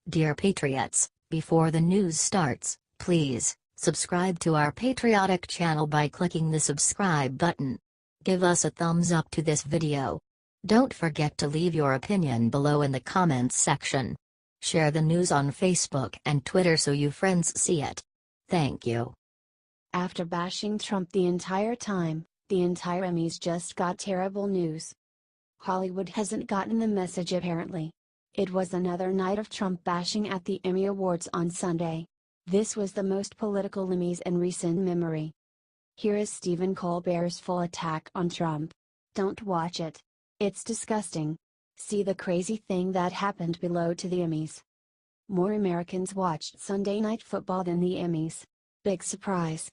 Dear Patriots, before the news starts, please subscribe to our patriotic channel by clicking the subscribe button. Give us a thumbs up to this video. Don't forget to leave your opinion below in the comments section. Share the news on Facebook and Twitter so you friends see it. Thank you. After bashing Trump the entire time, the entire Emmys just got terrible news. Hollywood hasn't gotten the message apparently. It was another night of Trump bashing at the Emmy Awards on Sunday. This was the most political Emmys in recent memory. Here is Stephen Colbert's full attack on Trump. Don't watch it. It's disgusting. See the crazy thing that happened below to the Emmys. More Americans watched Sunday Night Football than the Emmys. Big surprise.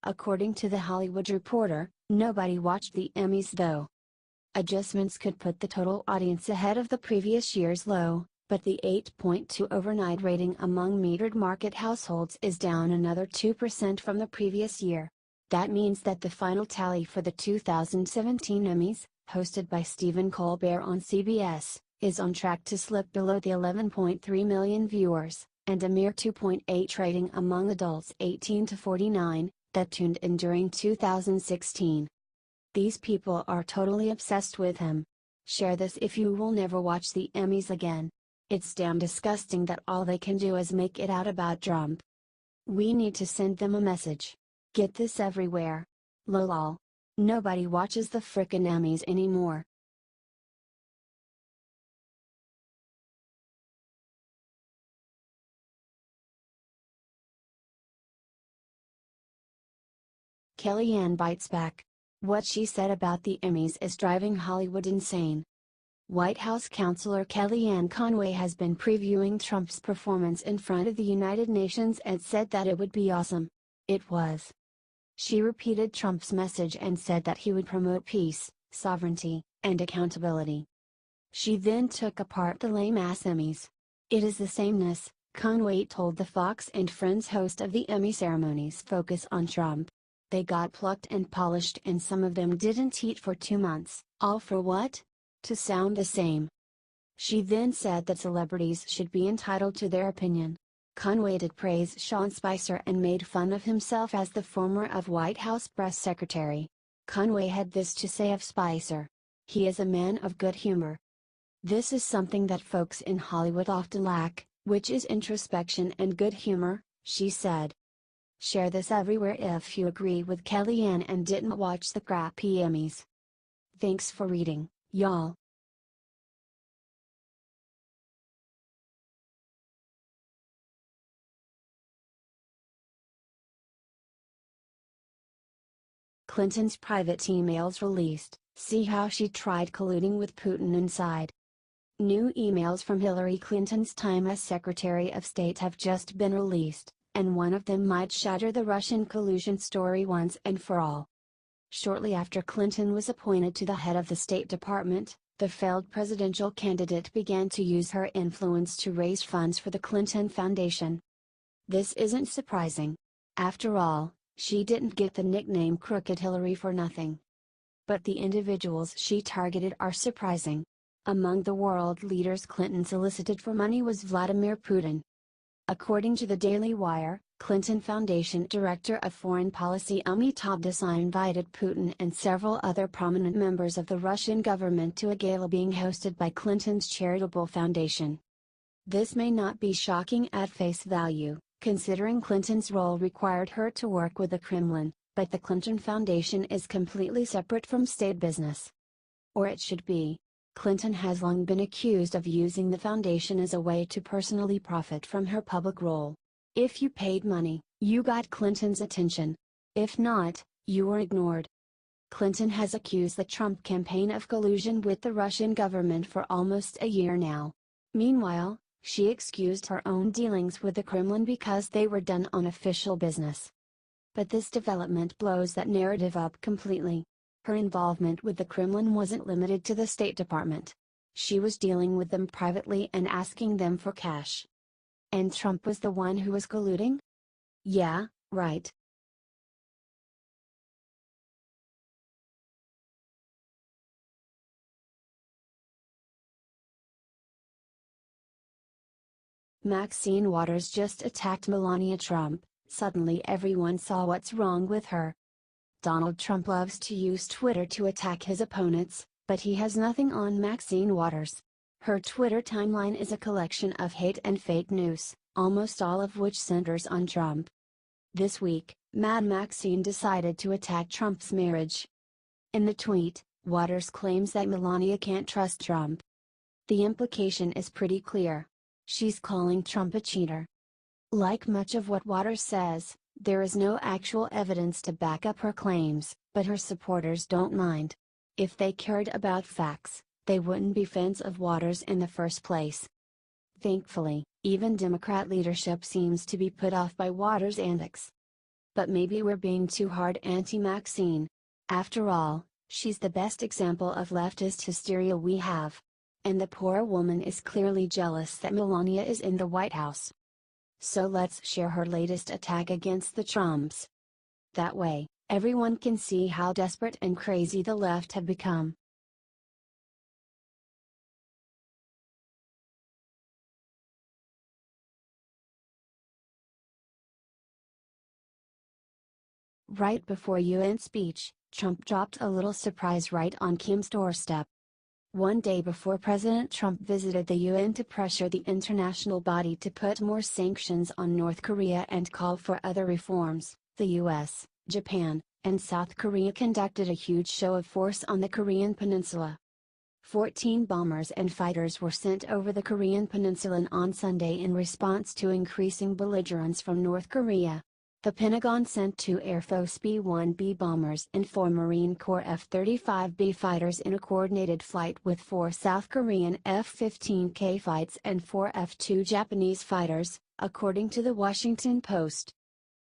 According to The Hollywood Reporter, nobody watched the Emmys though. Adjustments could put the total audience ahead of the previous year's low, but the 8.2 overnight rating among metered market households is down another 2% from the previous year. That means that the final tally for the 2017 Emmys, hosted by Stephen Colbert on CBS, is on track to slip below the 11.3 million viewers, and a mere 2.8 rating among adults 18 to 49, that tuned in during 2016. These people are totally obsessed with him. Share this if you will never watch the Emmys again. It's damn disgusting that all they can do is make it out about Trump. We need to send them a message. Get this everywhere. Lol. Nobody watches the frickin' Emmys anymore. Kellyanne bites back. What she said about the Emmys is driving Hollywood insane. White House counselor Kellyanne Conway has been previewing Trump's performance in front of the United Nations and said that it would be awesome. It was. She repeated Trump's message and said that he would promote peace, sovereignty, and accountability. She then took apart the lame-ass Emmys. It is the sameness, Conway told the Fox and Friends host of the Emmy ceremonies focus on Trump. They got plucked and polished and some of them didn't eat for 2 months, all for what? To sound the same. She then said that celebrities should be entitled to their opinion. Conway did praise Sean Spicer and made fun of himself as the former of White House press secretary. Conway had this to say of Spicer. He is a man of good humor. This is something that folks in Hollywood often lack, which is introspection and good humor, she said. Share this everywhere if you agree with Kellyanne and didn't watch the crappy Emmys. Thanks for reading, y'all. Clinton's private emails released, see how she tried colluding with Putin inside. New emails from Hillary Clinton's time as Secretary of State have just been released, and one of them might shatter the Russian collusion story once and for all. Shortly after Clinton was appointed to the head of the State Department, the failed presidential candidate began to use her influence to raise funds for the Clinton Foundation. This isn't surprising. After all, she didn't get the nickname Crooked Hillary for nothing. But the individuals she targeted are surprising. Among the world leaders Clinton solicited for money was Vladimir Putin. According to the Daily Wire, Clinton Foundation Director of Foreign Policy Amitabh Desai invited Putin and several other prominent members of the Russian government to a gala being hosted by Clinton's charitable foundation. This may not be shocking at face value, considering Clinton's role required her to work with the Kremlin, but the Clinton Foundation is completely separate from state business. Or it should be. Clinton has long been accused of using the foundation as a way to personally profit from her public role. If you paid money, you got Clinton's attention. If not, you were ignored. Clinton has accused the Trump campaign of collusion with the Russian government for almost a year now. Meanwhile, she excused her own dealings with the Kremlin because they were done on official business. But this development blows that narrative up completely. Her involvement with the Kremlin wasn't limited to the State Department. She was dealing with them privately and asking them for cash. And Trump was the one who was colluding? Yeah, right. Maxine Waters just attacked Melania Trump, suddenly everyone saw what's wrong with her. Donald Trump loves to use Twitter to attack his opponents, but he has nothing on Maxine Waters. Her Twitter timeline is a collection of hate and fake news, almost all of which centers on Trump. This week, Mad Maxine decided to attack Trump's marriage. In the tweet, Waters claims that Melania can't trust Trump. The implication is pretty clear. She's calling Trump a cheater. Like much of what Waters says, there is no actual evidence to back up her claims, but her supporters don't mind. If they cared about facts, they wouldn't be fans of Waters in the first place. Thankfully, even Democrat leadership seems to be put off by Waters' antics. But maybe we're being too hard anti-Maxine. After all, she's the best example of leftist hysteria we have. And the poor woman is clearly jealous that Melania is in the White House. So let's share her latest attack against the Trumps. That way, everyone can see how desperate and crazy the left have become. Right before UN speech, Trump dropped a little surprise right on Kim's doorstep. One day before President Trump visited the UN to pressure the international body to put more sanctions on North Korea and call for other reforms, the US, Japan, and South Korea conducted a huge show of force on the Korean peninsula. 14 bombers and fighters were sent over the Korean peninsula on Sunday in response to increasing belligerence from North Korea. The Pentagon sent 2 Air Force B-1B bombers and 4 Marine Corps F-35B fighters in a coordinated flight with 4 South Korean F-15K fights and 4 F-2 Japanese fighters, according to the Washington Post.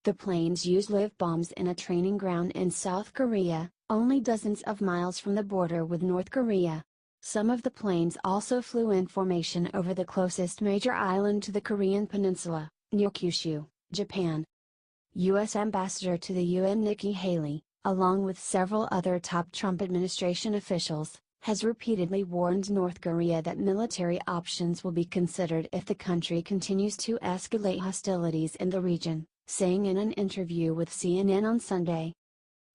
The planes used live bombs in a training ground in South Korea, only dozens of miles from the border with North Korea. Some of the planes also flew in formation over the closest major island to the Korean peninsula, near Kyushu, Japan. U.S. Ambassador to the UN Nikki Haley, along with several other top Trump administration officials, has repeatedly warned North Korea that military options will be considered if the country continues to escalate hostilities in the region, saying in an interview with CNN on Sunday.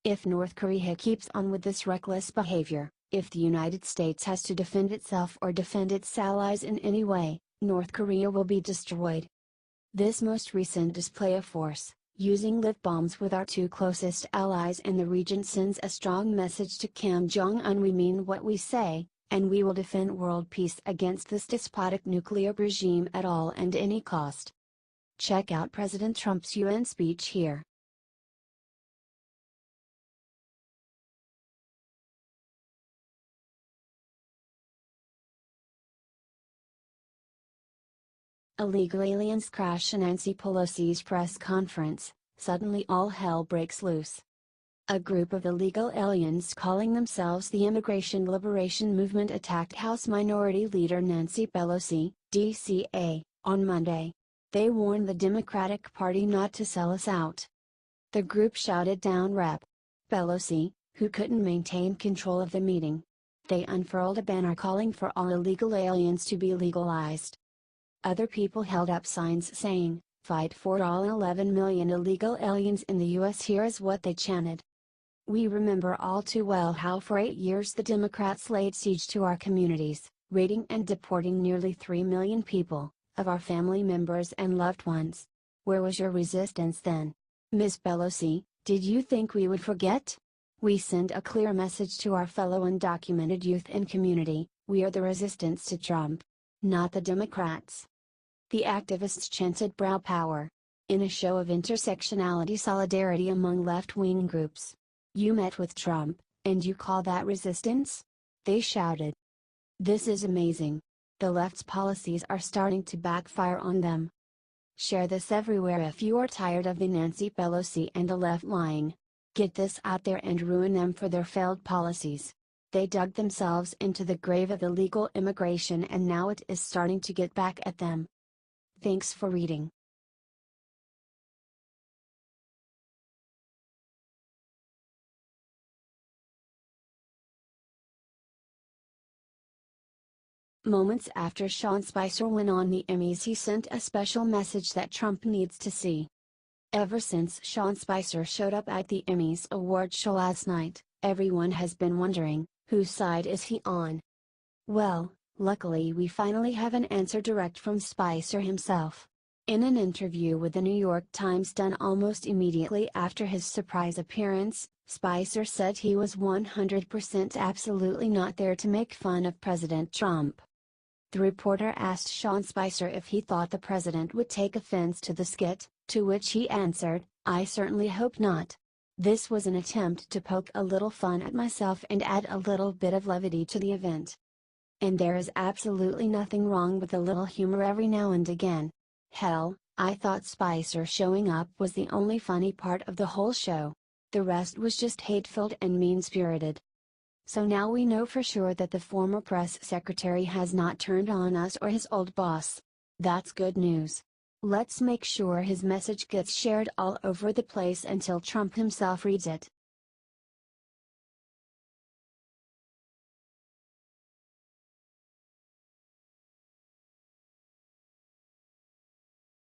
If North Korea keeps on with this reckless behavior, if the United States has to defend itself or defend its allies in any way, North Korea will be destroyed. This most recent display of force, using live bombs with our 2 closest allies in the region, sends a strong message to Kim Jong-un: we mean what we say, and we will defend world peace against this despotic nuclear regime at all and any cost. Check out President Trump's UN speech here. Illegal aliens crash Nancy Pelosi's press conference, suddenly all hell breaks loose. A group of illegal aliens calling themselves the Immigration Liberation Movement attacked House Minority Leader Nancy Pelosi, DCA, on Monday. They warned the Democratic Party not to sell us out. The group shouted down Rep. Pelosi, who couldn't maintain control of the meeting. They unfurled a banner calling for all illegal aliens to be legalized. Other people held up signs saying, "Fight for all 11 million illegal aliens in the U.S." Here is what they chanted. We remember all too well how for 8 years the Democrats laid siege to our communities, raiding and deporting nearly 3 million people, of our family members and loved ones. Where was your resistance then? Ms. Pelosi, did you think we would forget? We send a clear message to our fellow undocumented youth and community: we are the resistance to Trump. Not the Democrats. The activists chanted brow power. In a show of intersectionality solidarity among left-wing groups. You met with Trump, and you call that resistance? They shouted. This is amazing. The left's policies are starting to backfire on them. Share this everywhere if you are tired of the Nancy Pelosi and the left lying. Get this out there and ruin them for their failed policies. They dug themselves into the grave of illegal immigration and now it is starting to get back at them. Thanks for reading. Moments after Sean Spicer went on the Emmys, he sent a special message that Trump needs to see. Ever since Sean Spicer showed up at the Emmys Awards show last night, everyone has been wondering, whose side is he on? Well, luckily we finally have an answer direct from Spicer himself. In an interview with the New York Times done almost immediately after his surprise appearance, Spicer said he was 100% absolutely not there to make fun of President Trump. The reporter asked Sean Spicer if he thought the president would take offense to the skit, to which he answered, "I certainly hope not. This was an attempt to poke a little fun at myself and add a little bit of levity to the event. And there is absolutely nothing wrong with a little humor every now and again. Hell, I thought Spicer showing up was the only funny part of the whole show. The rest was just hate-filled and mean-spirited." So now we know for sure that the former press secretary has not turned on us or his old boss. That's good news. Let's make sure his message gets shared all over the place until Trump himself reads it.